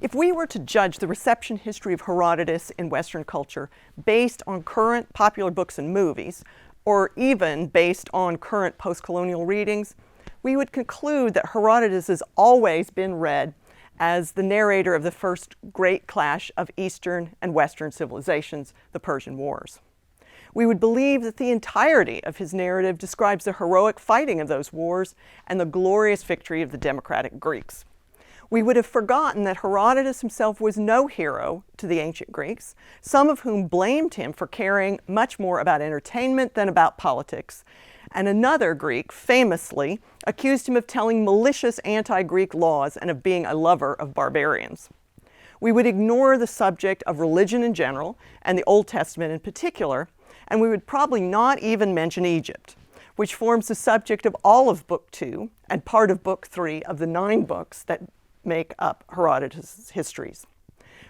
If we were to judge the reception history of Herodotus in Western culture based on current popular books and movies, or even based on current post-colonial readings, we would conclude that Herodotus has always been read as the narrator of the first great clash of Eastern and Western civilizations, the Persian Wars. We would believe that the entirety of his narrative describes the heroic fighting of those wars and the glorious victory of the democratic Greeks. We would have forgotten that Herodotus himself was no hero to the ancient Greeks, some of whom blamed him for caring much more about entertainment than about politics. And another Greek famously accused him of telling malicious anti-Greek laws and of being a lover of barbarians. We would ignore the subject of religion in general, and the Old Testament in particular, and we would probably not even mention Egypt, which forms the subject of all of Book 2 and part of Book 3 of the 9 books that make up Herodotus' histories.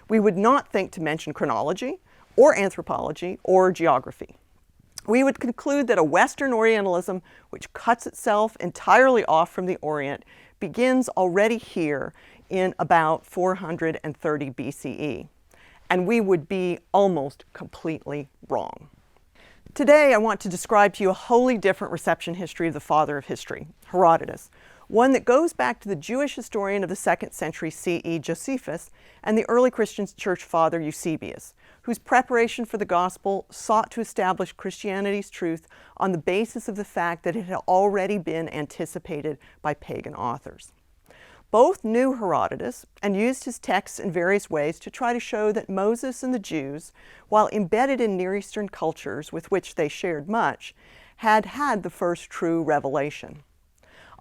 We would not think to mention chronology, or anthropology, or geography. We would conclude that a Western Orientalism, which cuts itself entirely off from the Orient, begins already here in about 430 BCE, and we would be almost completely wrong. Today, I want to describe to you a wholly different reception history of the father of history, Herodotus, one that goes back to the Jewish historian of the 2nd century CE, Josephus, and the early Christian church father, Eusebius, whose preparation for the gospel sought to establish Christianity's truth on the basis of the fact that it had already been anticipated by pagan authors. Both knew Herodotus and used his texts in various ways to try to show that Moses and the Jews, while embedded in Near Eastern cultures with which they shared much, had had the first true revelation.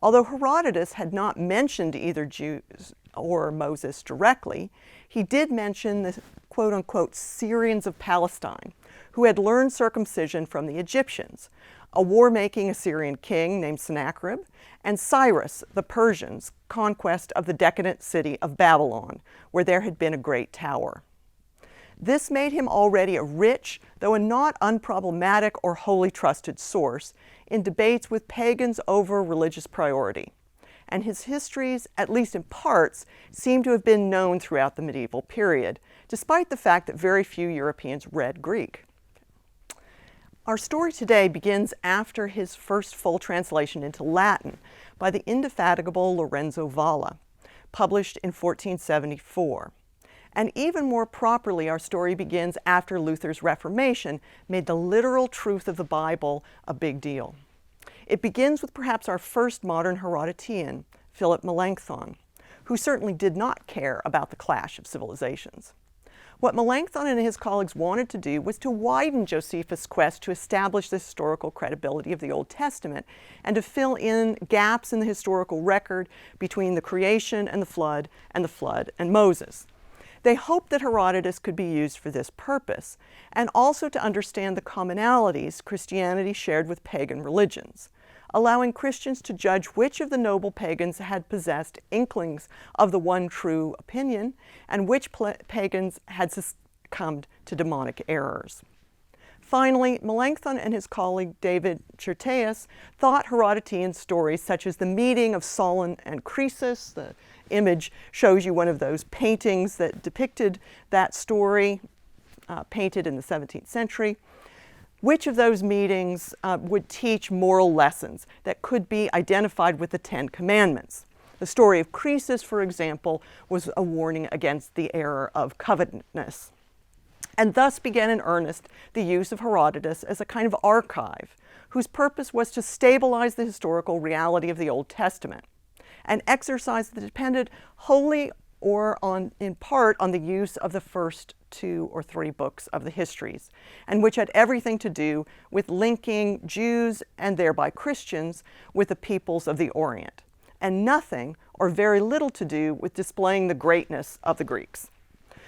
Although Herodotus had not mentioned either Jews or Moses directly, he did mention the quote-unquote Syrians of Palestine, who had learned circumcision from the Egyptians, a war-making Assyrian king named Sennacherib, and Cyrus, the Persians' conquest of the decadent city of Babylon, where there had been a great tower. This made him already a rich, though a not unproblematic or wholly trusted source in debates with pagans over religious priority. And his histories, at least in parts, seem to have been known throughout the medieval period, despite the fact that very few Europeans read Greek. Our story today begins after his first full translation into Latin by the indefatigable Lorenzo Valla, published in 1474. And even more properly, our story begins after Luther's Reformation made the literal truth of the Bible a big deal. It begins with perhaps our first modern Herodotean, Philip Melanthon, who certainly did not care about the clash of civilizations. What Melanthon and his colleagues wanted to do was to widen Josephus' quest to establish the historical credibility of the Old Testament and to fill in gaps in the historical record between the creation and the flood and Moses. They hoped that Herodotus could be used for this purpose, and also to understand the commonalities Christianity shared with pagan religions, allowing Christians to judge which of the noble pagans had possessed inklings of the one true opinion, and which pagans had succumbed to demonic errors. Finally, Melanchthon and his colleague David Chertaeus thought Herodotean stories such as the meeting of Solon and Croesus, the image shows you one of those paintings that depicted that story, painted in the 17th century. Which of those meetings would teach moral lessons that could be identified with the 10 Commandments? The story of Croesus, for example, was a warning against the error of covetousness. And thus began in earnest the use of Herodotus as a kind of archive, whose purpose was to stabilize the historical reality of the Old Testament, an exercise that depended wholly or in part on the use of the first 2 or 3 books of the histories, and which had everything to do with linking Jews and thereby Christians with the peoples of the Orient, and nothing or very little to do with displaying the greatness of the Greeks.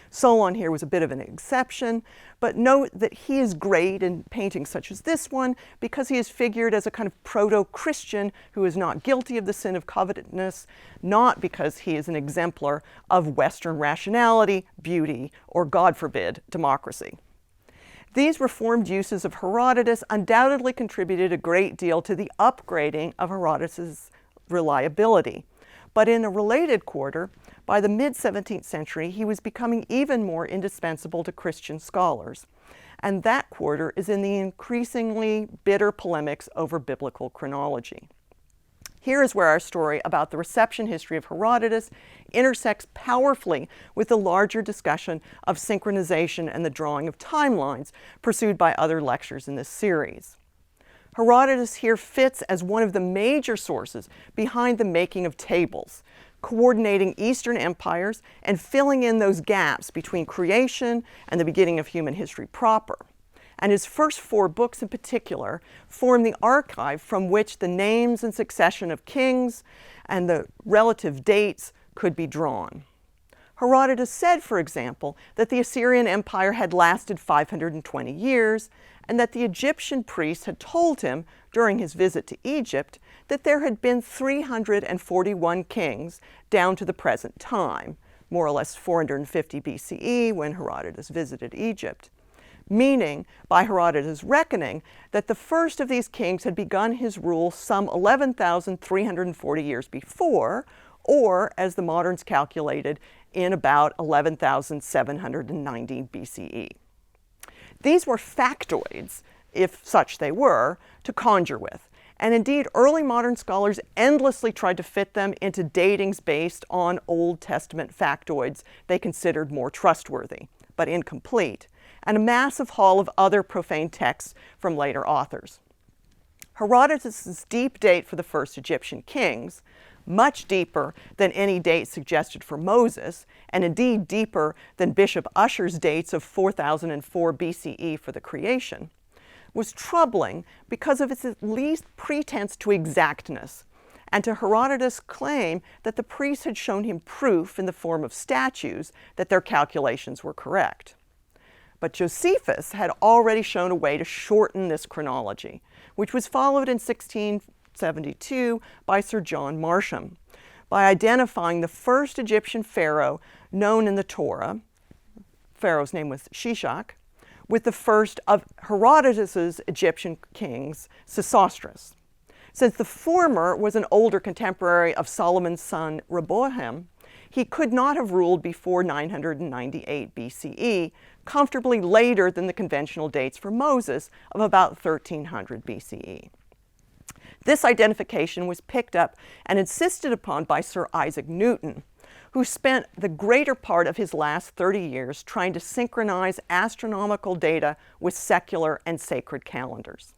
Solon here was a bit of an exception, but note that he is great in paintings such as this one because he is figured as a kind of proto-Christian who is not guilty of the sin of covetousness, not because he is an exemplar of Western rationality, beauty, or, God forbid, democracy. These reformed uses of Herodotus undoubtedly contributed a great deal to the upgrading of Herodotus' reliability, But in a related quarter, by the mid-17th century, he was becoming even more indispensable to Christian scholars. And that quarter is in the increasingly bitter polemics over biblical chronology. Here is where our story about the reception history of Herodotus intersects powerfully with the larger discussion of synchronization and the drawing of timelines pursued by other lectures in this series. Herodotus here fits as one of the major sources behind the making of tables, coordinating Eastern empires and filling in those gaps between creation and the beginning of human history proper. And his first 4 books in particular form the archive from which the names and succession of kings and the relative dates could be drawn. Herodotus said, for example, that the Assyrian Empire had lasted 520 years, and that the Egyptian priests had told him during his visit to Egypt that there had been 341 kings down to the present time, more or less 450 BCE when Herodotus visited Egypt, meaning, by Herodotus' reckoning, that the first of these kings had begun his rule some 11,340 years before, or, as the moderns calculated, in about 11,790 BCE. These were factoids, if such they were, to conjure with. And indeed, early modern scholars endlessly tried to fit them into datings based on Old Testament factoids they considered more trustworthy, but incomplete, and a massive haul of other profane texts from later authors. Herodotus' deep date for the first Egyptian kings, much deeper than any date suggested for Moses, and indeed deeper than Bishop Ussher's dates of 4004 BCE for the creation, was troubling because of its at least pretense to exactness, and to Herodotus' claim that the priests had shown him proof in the form of statues that their calculations were correct. But Josephus had already shown a way to shorten this chronology, which was followed in 1672 by Sir John Marchand, by identifying the first Egyptian pharaoh known in the Torah, Pharaoh's name was Shishak, with the first of Herodotus' Egyptian kings, Sesostris. Since the former was an older contemporary of Solomon's son Rehoboam, he could not have ruled before 998 BCE, comfortably later than the conventional dates for Moses of about 1300 BCE. This identification was picked up and insisted upon by Sir Isaac Newton, who spent the greater part of his last 30 years trying to synchronize astronomical data with secular and sacred calendars.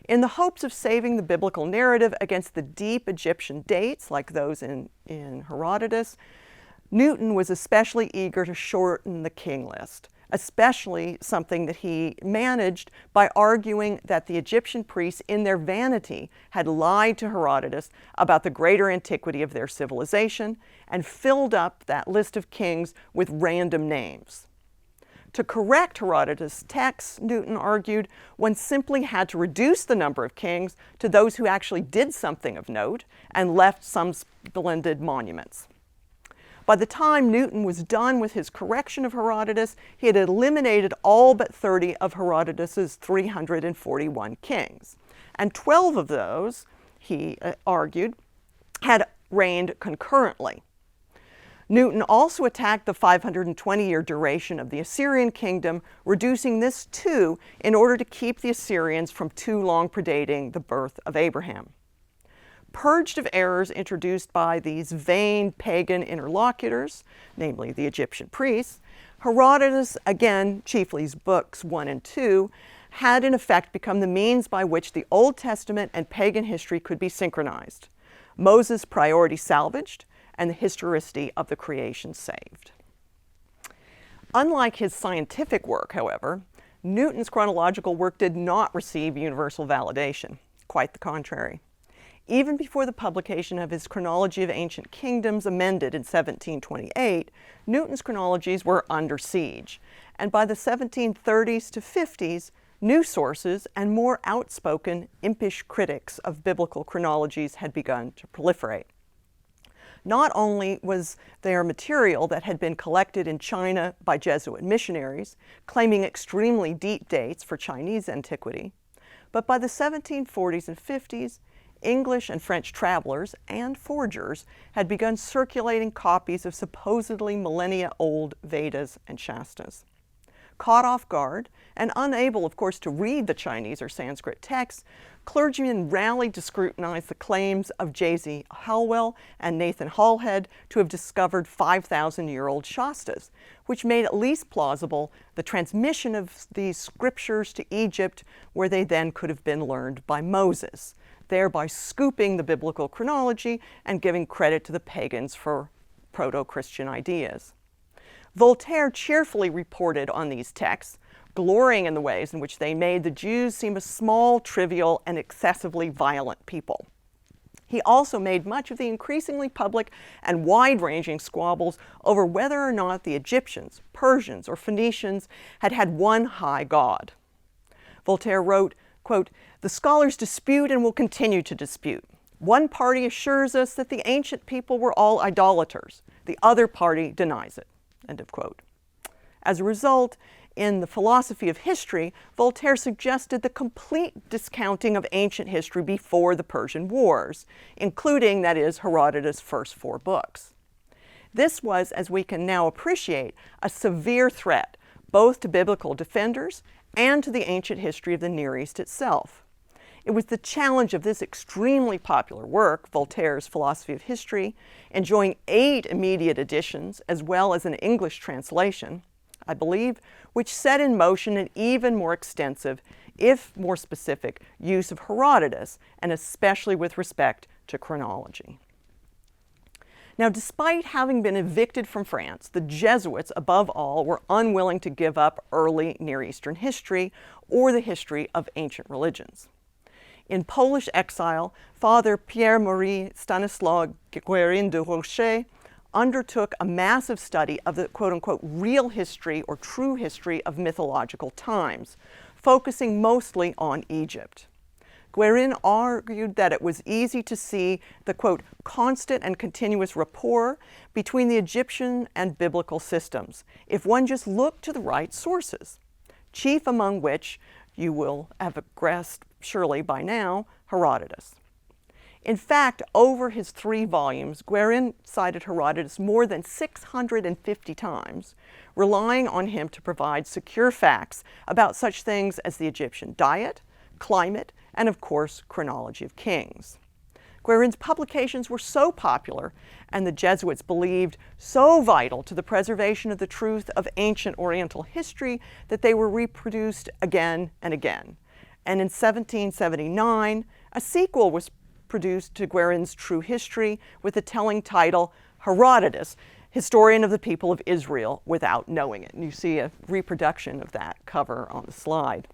In the hopes of saving the biblical narrative against the deep Egyptian dates, like those in Herodotus, Newton was especially eager to shorten the king list, especially something that he managed by arguing that the Egyptian priests, in their vanity, had lied to Herodotus about the greater antiquity of their civilization and filled up that list of kings with random names. To correct Herodotus' texts, Newton argued, one simply had to reduce the number of kings to those who actually did something of note and left some splendid monuments. By the time Newton was done with his correction of Herodotus, he had eliminated all but 30 of Herodotus' 341 kings. And 12 of those, he argued, had reigned concurrently. Newton also attacked the 520-year duration of the Assyrian kingdom, reducing this too in order to keep the Assyrians from too long predating the birth of Abraham. Purged of errors introduced by these vain pagan interlocutors, namely the Egyptian priests, Herodotus, again chiefly his books 1 and 2, had in effect become the means by which the Old Testament and pagan history could be synchronized, Moses' priority salvaged, and the historicity of the creation saved. Unlike his scientific work, however, Newton's chronological work did not receive universal validation, quite the contrary. Even before the publication of his Chronology of Ancient Kingdoms, amended in 1728, Newton's chronologies were under siege, and by the 1730s to 50s, new sources and more outspoken, impish critics of biblical chronologies had begun to proliferate. Not only was there material that had been collected in China by Jesuit missionaries, claiming extremely deep dates for Chinese antiquity, but by the 1740s and 50s, English and French travelers and forgers had begun circulating copies of supposedly millennia-old Vedas and Shastas. Caught off guard, and unable, of course, to read the Chinese or Sanskrit texts, clergymen rallied to scrutinize the claims of J.Z. Halwell and Nathan Hallhead to have discovered 5,000-year-old Shastas, which made at least plausible the transmission of these scriptures to Egypt, where they then could have been learned by Moses, thereby scooping the biblical chronology and giving credit to the pagans for proto-Christian ideas. Voltaire cheerfully reported on these texts, glorying in the ways in which they made the Jews seem a small, trivial, and excessively violent people. He also made much of the increasingly public and wide-ranging squabbles over whether or not the Egyptians, Persians, or Phoenicians had had one high god. Voltaire wrote, quote, "The scholars dispute and will continue to dispute. One party assures us that the ancient people were all idolaters. The other party denies it." End of quote. As a result, in the philosophy of history, Voltaire suggested the complete discounting of ancient history before the Persian Wars, including, that is, Herodotus' first 4 books. This was, as we can now appreciate, a severe threat both to biblical defenders and to the ancient history of the Near East itself. It was the challenge of this extremely popular work, Voltaire's Philosophy of History, enjoying 8 immediate editions as well as an English translation, I believe, which set in motion an even more extensive, if more specific, use of Herodotus, and especially with respect to chronology. Now, despite having been evicted from France, the Jesuits, above all, were unwilling to give up early Near Eastern history or the history of ancient religions. In Polish exile, Father Pierre-Marie Stanisław Guérin de Rocher undertook a massive study of the quote-unquote real history or true history of mythological times, focusing mostly on Egypt. Guérin argued that it was easy to see the, quote, constant and continuous rapport between the Egyptian and biblical systems, if one just looked to the right sources, chief among which you will have grasped surely by now, Herodotus. In fact, over his 3 volumes, Guérin cited Herodotus more than 650 times, relying on him to provide secure facts about such things as the Egyptian diet, climate, and of course, chronology of kings. Guérin's publications were so popular, and the Jesuits believed so vital to the preservation of the truth of ancient Oriental history that they were reproduced again and again. And in 1779, a sequel was produced to Guérin's True History with the telling title, Herodotus, Historian of the People of Israel Without Knowing It. And you see a reproduction of that cover on the slide.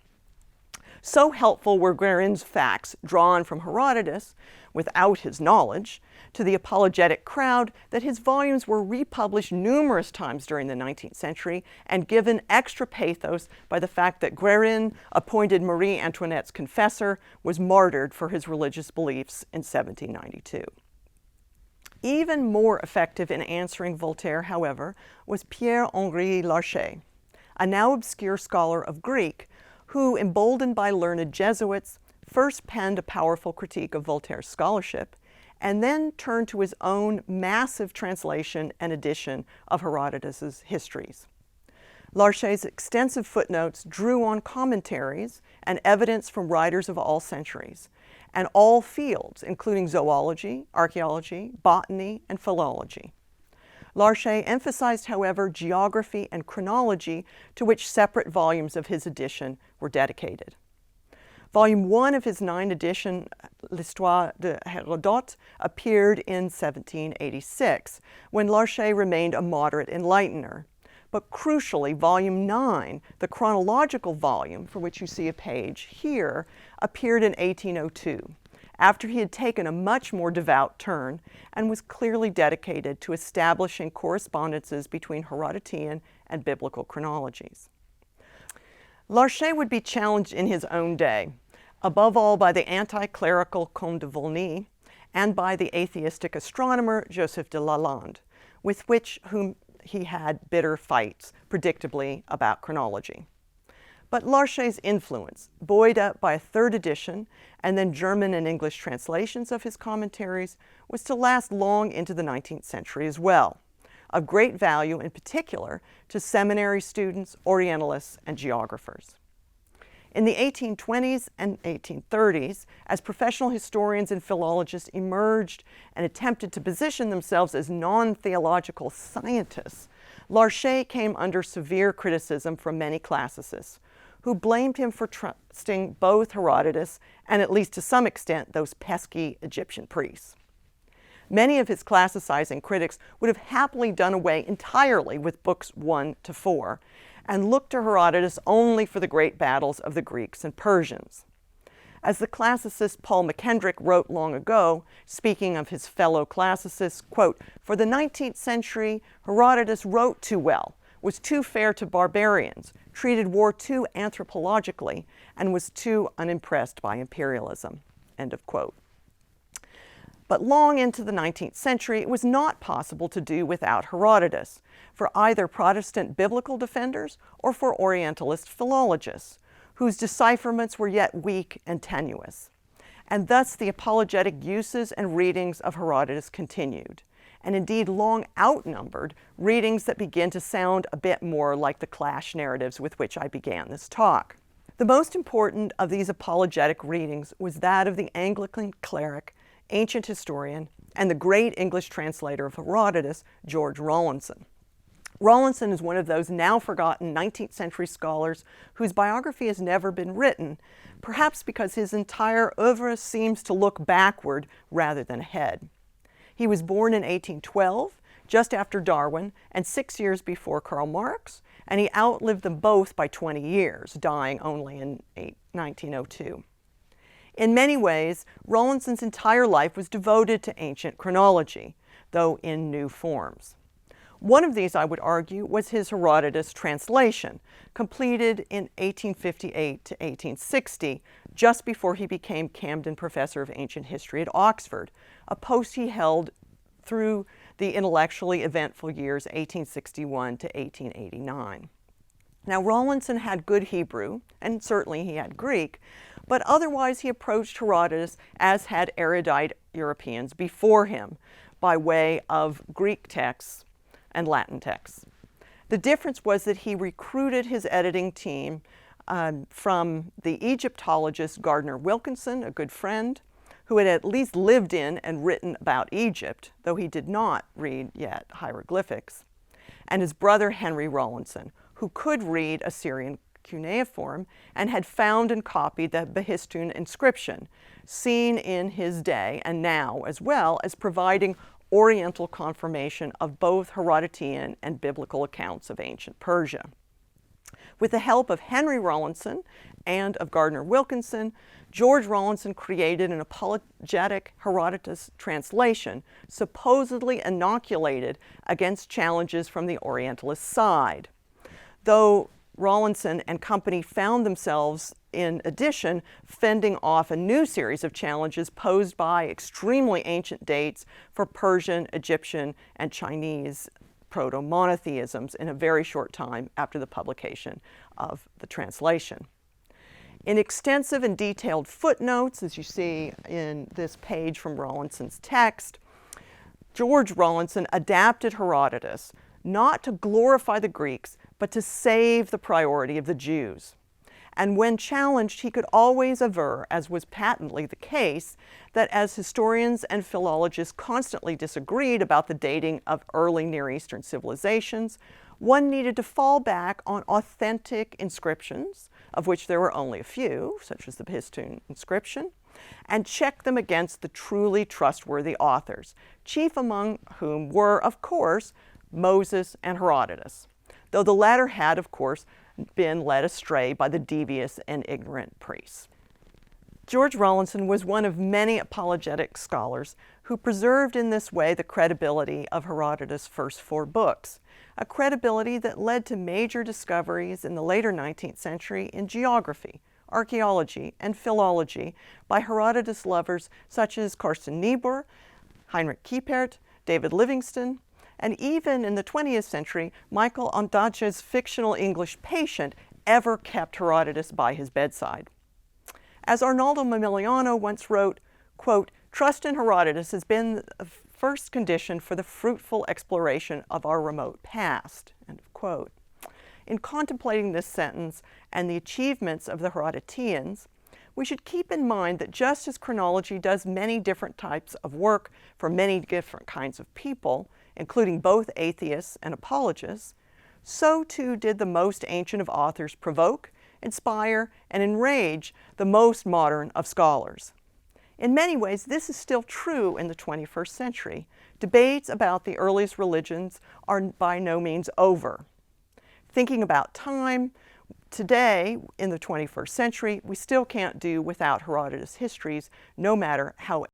So helpful were Guérin's facts drawn from Herodotus, without his knowledge, to the apologetic crowd that his volumes were republished numerous times during the 19th century and given extra pathos by the fact that Guérin, appointed Marie Antoinette's confessor, was martyred for his religious beliefs in 1792. Even more effective in answering Voltaire, however, was Pierre-Henri Larcher, a now obscure scholar of Greek who, emboldened by learned Jesuits, first penned a powerful critique of Voltaire's scholarship, and then turned to his own massive translation and edition of Herodotus's histories. Larcher's extensive footnotes drew on commentaries and evidence from writers of all centuries, and all fields, including zoology, archaeology, botany, and philology. Larcher emphasized, however, geography and chronology, to which separate volumes of his edition were dedicated. Volume 1 of his 9 edition, L'Histoire de Hérodote, appeared in 1786, when Larcher remained a moderate enlightener. But crucially, Volume 9, the chronological volume, for which you see a page here, appeared in 1802, after he had taken a much more devout turn and was clearly dedicated to establishing correspondences between Herodotean and biblical chronologies. Larcher would be challenged in his own day, above all by the anti-clerical Comte de Volney and by the atheistic astronomer Joseph de Lalande, whom he had bitter fights, predictably, about chronology. But Larchet's influence, buoyed up by a third edition and then German and English translations of his commentaries, was to last long into the 19th century as well, of great value in particular to seminary students, Orientalists, and geographers. In the 1820s and 1830s, as professional historians and philologists emerged and attempted to position themselves as non-theological scientists, Larchet came under severe criticism from many classicists, who blamed him for trusting both Herodotus and, at least to some extent, those pesky Egyptian priests. Many of his classicizing critics would have happily done away entirely with books 1 to 4 and looked to Herodotus only for the great battles of the Greeks and Persians. As the classicist Paul McKendrick wrote long ago, speaking of his fellow classicists, quote, "For the 19th century, Herodotus wrote too well, was too fair to barbarians, treated war too anthropologically, and was too unimpressed by imperialism," end of quote. But long into the 19th century, it was not possible to do without Herodotus, for either Protestant biblical defenders or for Orientalist philologists, whose decipherments were yet weak and tenuous. And thus the apologetic uses and readings of Herodotus continued, and indeed long outnumbered readings that begin to sound a bit more like the clash narratives with which I began this talk. The most important of these apologetic readings was that of the Anglican cleric, ancient historian, and the great English translator of Herodotus, George Rawlinson. Rawlinson is one of those now forgotten 19th century scholars whose biography has never been written, perhaps because his entire oeuvre seems to look backward rather than ahead. He was born in 1812, just after Darwin, and 6 years before Karl Marx, and he outlived them both by 20 years, dying only in 1902. In many ways, Rawlinson's entire life was devoted to ancient chronology, though in new forms. One of these, I would argue, was his Herodotus Translation, completed in 1858 to 1860, just before he became Camden Professor of Ancient History at Oxford, a post he held through the intellectually eventful years 1861 to 1889. Now, Rawlinson had good Hebrew, and certainly he had Greek, but otherwise he approached Herodotus as had erudite Europeans before him, by way of Greek texts and Latin texts. The difference was that he recruited his editing team from the Egyptologist Gardner Wilkinson, a good friend, who had at least lived in and written about Egypt, though he did not read yet hieroglyphics, and his brother Henry Rawlinson, who could read Assyrian cuneiform and had found and copied the Behistun inscription, seen in his day and now, as well as providing Oriental confirmation of both Herodotean and biblical accounts of ancient Persia. With the help of Henry Rawlinson and of Gardner Wilkinson, George Rawlinson created an apologetic Herodotus translation, supposedly inoculated against challenges from the Orientalist side. Though Rawlinson and company found themselves, in addition, fending off a new series of challenges posed by extremely ancient dates for Persian, Egyptian, and Chinese proto-monotheisms in a very short time after the publication of the translation. In extensive and detailed footnotes, as you see in this page from Rawlinson's text, George Rawlinson adapted Herodotus not to glorify the Greeks, but to save the priority of the Jews. And when challenged, he could always aver, as was patently the case, that as historians and philologists constantly disagreed about the dating of early Near Eastern civilizations, one needed to fall back on authentic inscriptions, of which there were only a few, such as the Behistun inscription, and check them against the truly trustworthy authors, chief among whom were, of course, Moses and Herodotus, though the latter had, of course, been led astray by the devious and ignorant priests. George Rawlinson was one of many apologetic scholars who preserved in this way the credibility of Herodotus' first 4 books, a credibility that led to major discoveries in the later 19th century in geography, archaeology, and philology by Herodotus lovers such as Carsten Niebuhr, Heinrich Kiepert, David Livingstone, and even in the 20th century, Michael Ondaatje's fictional English patient ever kept Herodotus by his bedside. As Arnaldo Memiliano once wrote, quote, "Trust in Herodotus has been the first condition for the fruitful exploration of our remote past," end of quote. In contemplating this sentence and the achievements of the Herodoteans, we should keep in mind that just as chronology does many different types of work for many different kinds of people, including both atheists and apologists, so too did the most ancient of authors provoke, inspire, and enrage the most modern of scholars. In many ways, this is still true in the 21st century. Debates about the earliest religions are by no means over. Thinking about time, today, in the 21st century, we still can't do without Herodotus' histories, no matter how